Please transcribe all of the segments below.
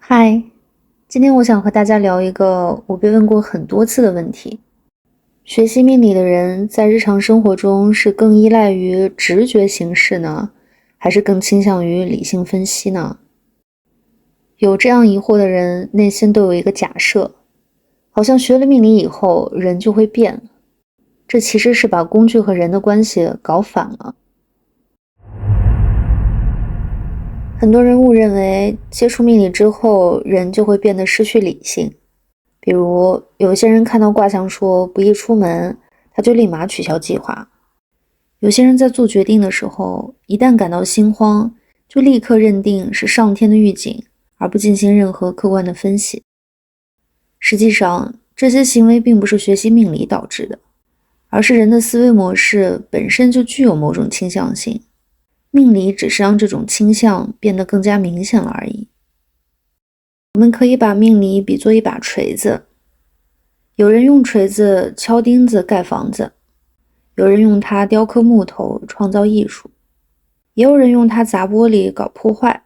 嗨，今天我想和大家聊一个我被问过很多次的问题：学习命理的人在日常生活中是更依赖于直觉行事呢，还是更倾向于理性分析呢？有这样疑惑的人内心都有一个假设，好像学了命理以后人就会变，这其实是把工具和人的关系搞反了。很多人误认为接触命理之后人就会变得失去理性，比如有些人看到卦象说不宜出门，他就立马取消计划；有些人在做决定的时候，一旦感到心慌，就立刻认定是上天的预警，而不进行任何客观的分析。实际上，这些行为并不是学习命理导致的，而是人的思维模式本身就具有某种倾向性，命理只是让这种倾向变得更加明显了而已。我们可以把命理比作一把锤子，有人用锤子敲钉子盖房子，有人用它雕刻木头创造艺术，也有人用它砸玻璃搞破坏。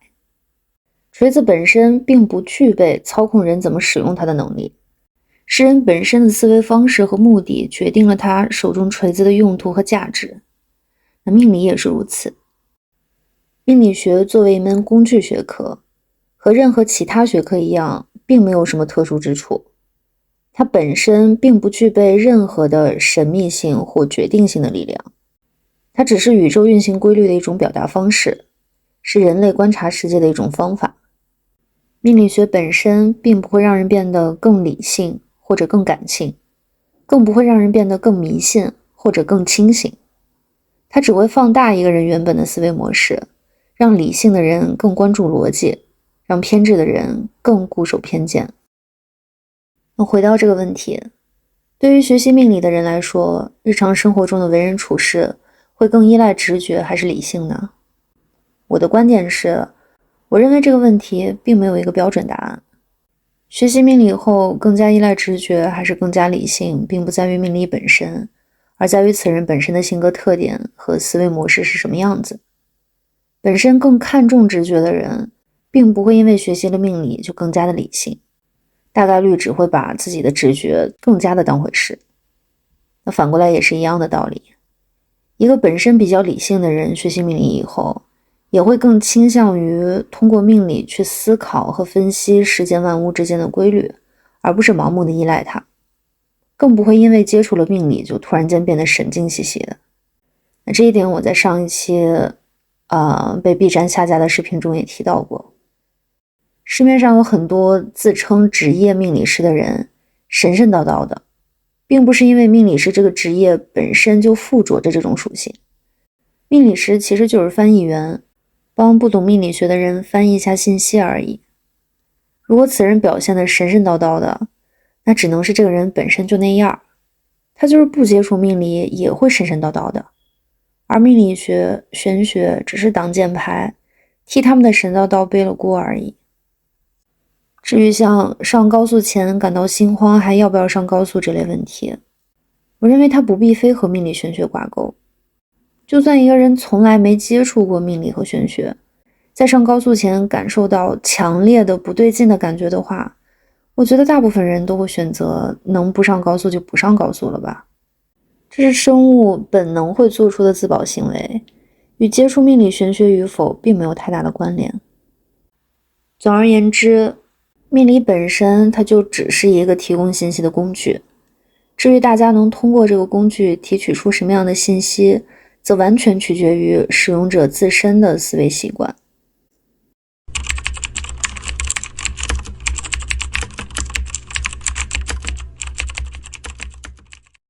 锤子本身并不具备操控人怎么使用它的能力，是人本身的思维方式和目的决定了他手中锤子的用途和价值。那命理也是如此。命理学作为一门工具学科，和任何其他学科一样，并没有什么特殊之处。它本身并不具备任何的神秘性或决定性的力量，它只是宇宙运行规律的一种表达方式，是人类观察世界的一种方法。命理学本身并不会让人变得更理性或者更感性，更不会让人变得更迷信或者更清醒。它只会放大一个人原本的思维模式，让理性的人更关注逻辑，让偏执的人更固守偏见。那回到这个问题，对于学习命理的人来说，日常生活中的为人处事会更依赖直觉还是理性呢？我的观点是，我认为这个问题并没有一个标准答案。学习命理后更加依赖直觉还是更加理性，并不在于命理本身，而在于此人本身的性格特点和思维模式是什么样子。本身更看重直觉的人，并不会因为学习了命理就更加的理性，大概率只会把自己的直觉更加的当回事。那反过来也是一样的道理，一个本身比较理性的人学习命理以后，也会更倾向于通过命理去思考和分析世间万物之间的规律，而不是盲目的依赖它，更不会因为接触了命理就突然间变得神经兮兮的。那这一点我在上一期被 B 站下架的视频中也提到过。市面上有很多自称职业命理师的人，神神叨叨的，并不是因为命理师这个职业本身就附着着这种属性。命理师其实就是翻译员，帮不懂命理学的人翻译一下信息而已。如果此人表现得神神叨叨的，那只能是这个人本身就那样，他就是不接触命理也会神神叨叨的。而命理学、玄学只是挡箭牌，替他们的神叨叨背了锅而已。至于像上高速前感到心慌还要不要上高速这类问题，我认为它不必非和命理玄学挂钩。就算一个人从来没接触过命理和玄学，在上高速前感受到强烈的不对劲的感觉的话，我觉得大部分人都会选择能不上高速就不上高速了吧。这是生物本能会做出的自保行为，与接触命理玄学与否并没有太大的关联。总而言之，命理本身它就只是一个提供信息的工具，至于大家能通过这个工具提取出什么样的信息，则完全取决于使用者自身的思维习惯。